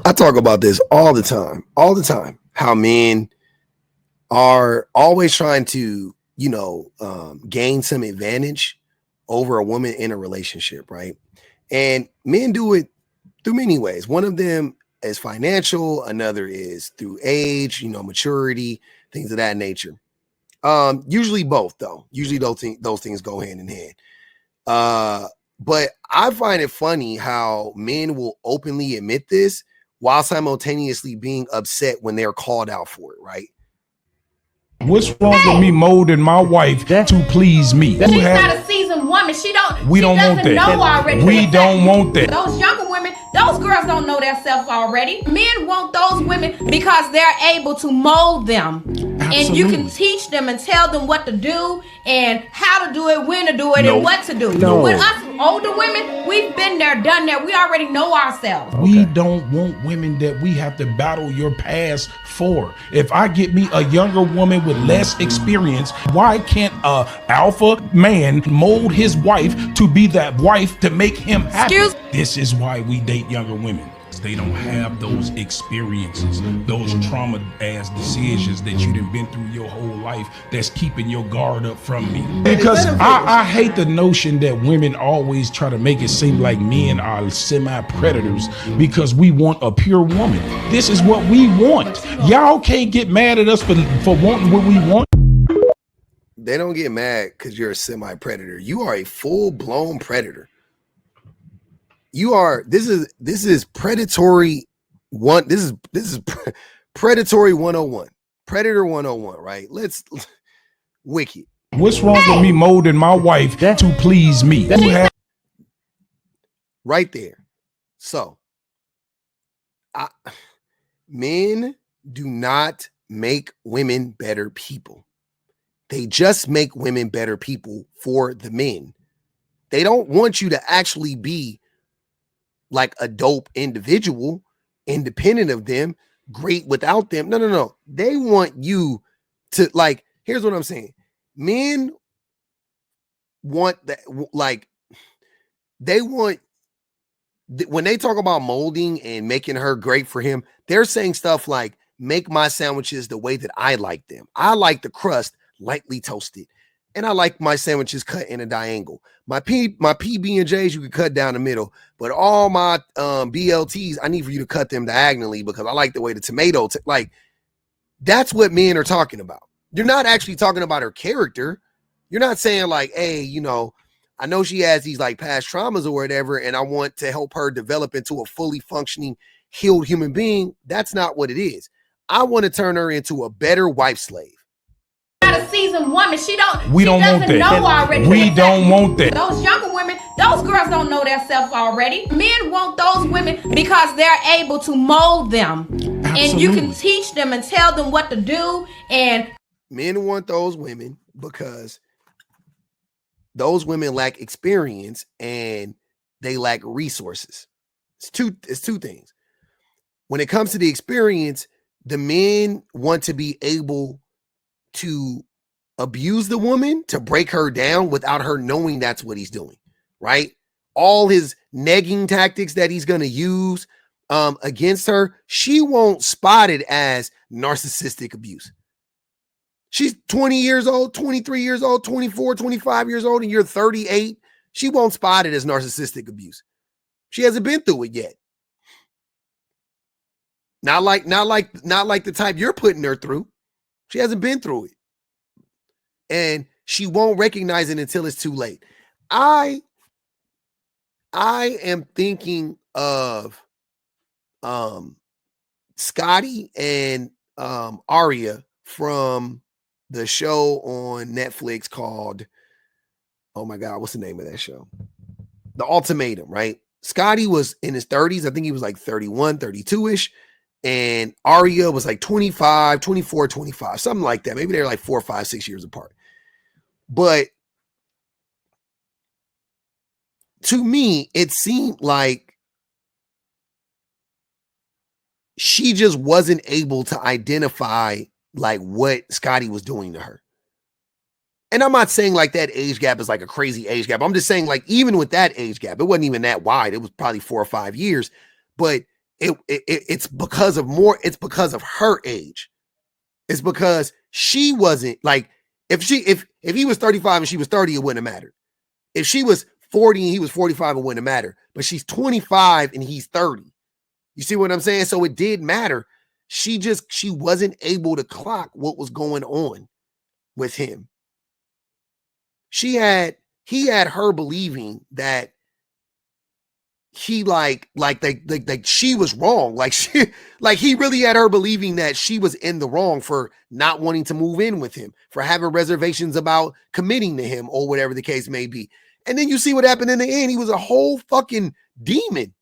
I talk about this all the time. How men are always trying to, gain some advantage over a woman in a relationship, right? And men do it through many ways. One of them is financial, another is through age, maturity, things of that nature. Usually both, though. Usually those things go hand in hand. Uh, but I find it funny how men will openly admit this while simultaneously being upset when they're called out for it, right? What's wrong with me molding my wife to please me? She's not a seasoned woman. We don't want that. Know already. We don't want that. Those younger women, those girls don't know themselves already. Men want those women because they're able to mold them. Absolutely. And you can teach them and tell them what to do and how to do it, when to do it, No. and what to do. No. With us older women, we've been there, done that. We already know ourselves. We don't want women that we have to battle your past for. If I get me a younger woman with less experience, why can't a alpha man mold his wife to be that wife to make him happy? This is why we date younger women. They don't have those experiences, those trauma ass decisions that you done been through your whole life that's keeping your guard up from me. Because I hate the notion that women always try to make it seem like men are semi-predators because we want a pure woman. This is what we want. Y'all can't get mad at us for wanting what we want. They don't get mad because you're a semi-predator. You are a full-blown predator. You are. This is predatory one. This is predatory 101. Predator 101, right? Let's wicked. What's wrong with me molding my wife to please me? Right there. So, men do not make women better people. They just make women better people for the men. They don't want you to actually be like a dope individual, independent of them, great without them. No. They want you to, like, here's what I'm saying. Men want that, like, they want, when they talk about molding and making her great for him, they're saying stuff like, make my sandwiches the way that I like them. I like the crust lightly toasted. And I like my sandwiches cut in a diagonal. My PB&Js you can cut down the middle, but all my BLTs I need for you to cut them diagonally because I like the way the tomato. Like, that's what men are talking about. You're not actually talking about her character. You're not saying like, hey, I know she has these like past traumas or whatever, and I want to help her develop into a fully functioning, healed human being. That's not what it is. I want to turn her into a better wife slave. A seasoned woman. We don't want that. Know already. We don't want that. Those younger women, those girls don't know themselves already. Men want those women because they're able to mold them. Absolutely. And you can teach them and tell them what to do. And men want those women because those women lack experience and they lack resources. It's two things. When it comes to the experience, the men want to be able to abuse the woman, to break her down without her knowing that's what he's doing, right? All his negging tactics that he's going to use against her, she won't spot it as narcissistic abuse. She's 20 years old, 23 years old, 24, 25 years old, and you're 38. She won't spot it as narcissistic abuse. She hasn't been through it yet. Not like the type you're putting her through. She hasn't been through it. And she won't recognize it until it's too late. I am thinking of Scotty and Aria from the show on Netflix called, oh my God, what's the name of that show? The Ultimatum, right? Scotty was in his 30s. I think he was like 31, 32-ish. And Aria was like 25, 24, 25, something like that. Maybe they're like 4, 5, 6 years apart. But to me, it seemed like she just wasn't able to identify like what Scotty was doing to her. And I'm not saying like that age gap is like a crazy age gap. I'm just saying like even with that age gap, it wasn't even that wide. It was probably 4 or 5 years. But it's because of more, it's because of her age. It's because she wasn't like, if he was 35 and she was 30, it wouldn't have mattered. If she was 40 and he was 45, it wouldn't have mattered. But she's 25 and he's 30. You see what I'm saying? So it did matter. She wasn't able to clock what was going on with him. He had her believing that he like she was wrong. Like he really had her believing that she was in the wrong for not wanting to move in with him, for having reservations about committing to him or whatever the case may be. And then you see what happened in the end. He was a whole fucking demon.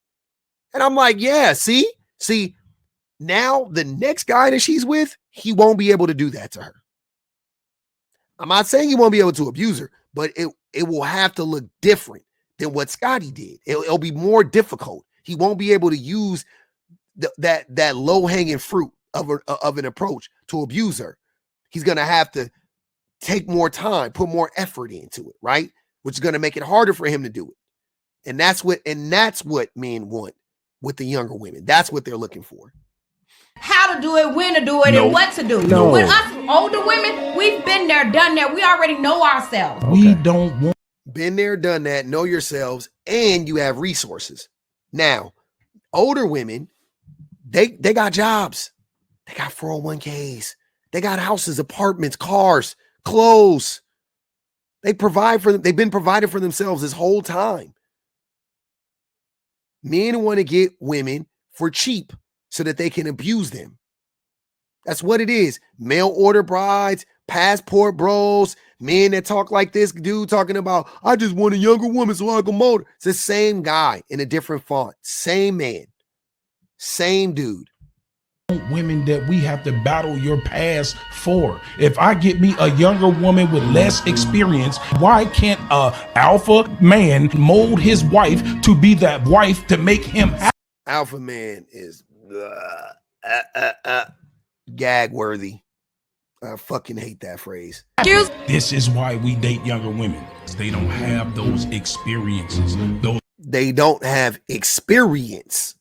And I'm like, yeah, see, now the next guy that she's with, he won't be able to do that to her. I'm not saying he won't be able to abuse her, but it will have to look different than what Scotty did. It'll be more difficult. He won't be able to use that low-hanging fruit of an approach to abuse her. He's going to have to take more time, put more effort into it, right? Which is going to make it harder for him to do it. And that's what men want with the younger women. That's what they're looking for. How to do it, when to do it, and what to do. No. With us older women, we've been there, done that. We already know ourselves. We don't want. Been there, done that, know yourselves, and you have resources. Now, older women, they got jobs. They got 401ks. They got houses, apartments, cars, clothes. They provide for them. They've been provided for themselves this whole time. Men want to get women for cheap so that they can abuse them. That's what it is. Mail order brides, passport bros, men that talk like this dude talking about, I just want a younger woman so I can mold her. It's the same guy in a different font. Same man. Same dude. Women that we have to battle your past for. If I get me a younger woman with less experience, why can't a alpha man mold his wife to be that wife to make him happy? Alpha man is gag worthy. I fucking hate that phrase. This is why we date younger women. They don't have those experiences. They don't have experience.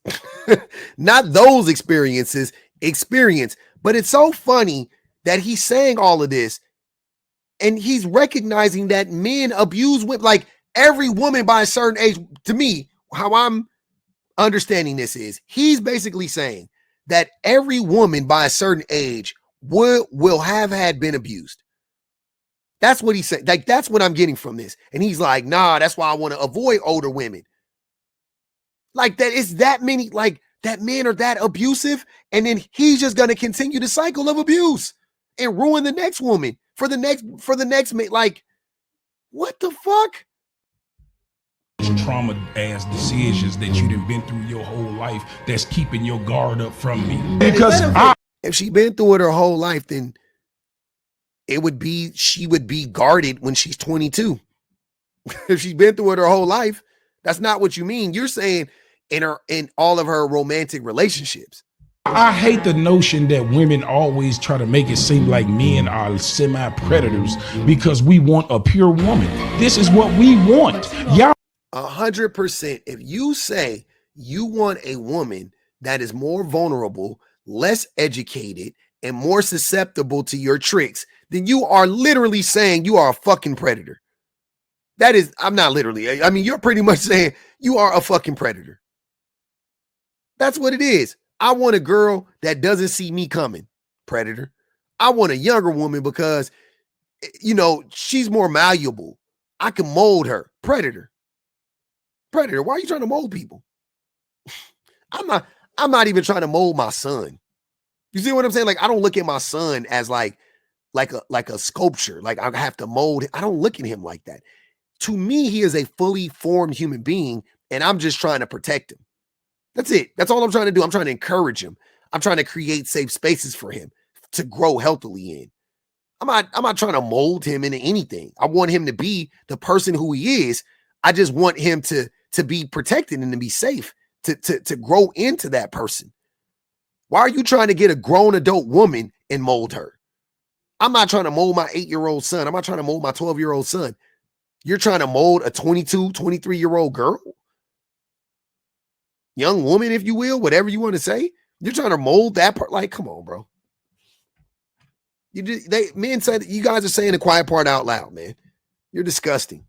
Not those experiences, experience. But it's so funny that he's saying all of this and he's recognizing that men abuse women. Like every woman by a certain age, to me, how I'm understanding this is he's basically saying that every woman by a certain age will have been abused. That's what he said. Like, that's what I'm getting from this. And he's like, nah, that's why I want to avoid older women. Like that is that many, like that men are that abusive. And then he's just going to continue the cycle of abuse and ruin the next woman for the next man. Like, what the fuck? Trauma ass decisions that you done been through your whole life that's keeping your guard up from me. Because if she been through it her whole life, then she would be guarded when she's 22. If she's been through it her whole life, that's not what you mean. You're saying in all of her romantic relationships. I hate the notion that women always try to make it seem like men are semi-predators because we want a pure woman. This is what we want. Y'all 100%. If you say you want a woman that is more vulnerable, less educated, and more susceptible to your tricks, then you are literally saying you are a fucking predator. That is, I'm not literally. I mean, you're pretty much saying you are a fucking predator. That's what it is. I want a girl that doesn't see me coming. Predator. I want a younger woman because, you know, she's more malleable. I can mold her. Predator. Predator. Why are you trying to mold people? I'm not even trying to mold my son. You see what I'm saying? Like, I don't look at my son as like a sculpture. Like I have to mold him. I don't look at him like that. To me, he is a fully formed human being, and I'm just trying to protect him. That's it. That's all I'm trying to do. I'm trying to encourage him. I'm trying to create safe spaces for him to grow healthily in. I'm not trying to mold him into anything. I want him to be the person who he is. I just want him to be protected and to be safe, to grow into that person. Why are you trying to get a grown adult woman and mold her? I'm not trying to mold my 8-year-old son. I'm not trying to mold my 12-year-old son. You're trying to mold a 22, 23-year-old girl? young woman, if you will, whatever you want to say. You're trying to mold that part. Like, come on, bro. Men said you guys are saying the quiet part out loud, man. You're disgusting.